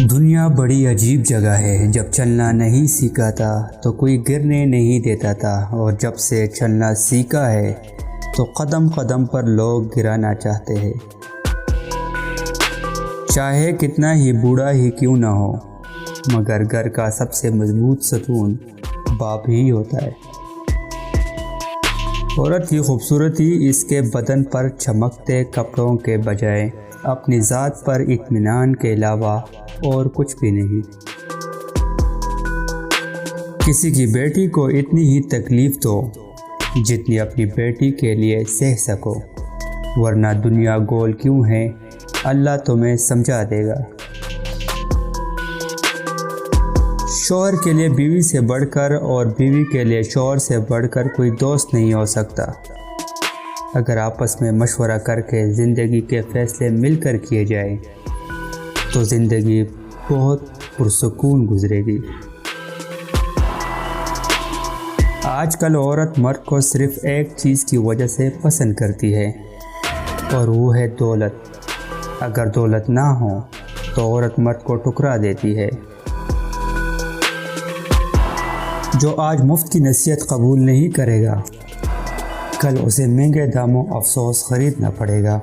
دنیا بڑی عجیب جگہ ہے، جب چلنا نہیں سیکھا تھا تو کوئی گرنے نہیں دیتا تھا، اور جب سے چلنا سیکھا ہے تو قدم قدم پر لوگ گرانا چاہتے ہیں۔ چاہے کتنا ہی بوڑھا ہی کیوں نہ ہو، مگر گھر کا سب سے مضبوط ستون باپ ہی ہوتا ہے۔ عورت کی خوبصورتی اس کے بدن پر چمکتے کپڑوں کے بجائے اپنی ذات پر اطمینان کے علاوہ اور کچھ بھی نہیں۔ کسی کی بیٹی کو اتنی ہی تکلیف دو جتنی اپنی بیٹی کے لیے سہ سکو، ورنہ دنیا گول کیوں ہے اللہ تمہیں سمجھا دے گا۔ شوہر کے لیے بیوی سے بڑھ کر اور بیوی کے لیے شوہر سے بڑھ کر کوئی دوست نہیں ہو سکتا۔ اگر آپس میں مشورہ کر کے زندگی کے فیصلے مل کر کیے جائیں تو زندگی بہت پرسکون گزرے گی۔ آج کل عورت مرد کو صرف ایک چیز کی وجہ سے پسند کرتی ہے، اور وہ ہے دولت۔ اگر دولت نہ ہو تو عورت مرد کو ٹھکرا دیتی ہے۔ جو آج مفت کی نصیحت قبول نہیں کرے گا، کل اسے مہنگے داموں افسوس خریدنا پڑے گا۔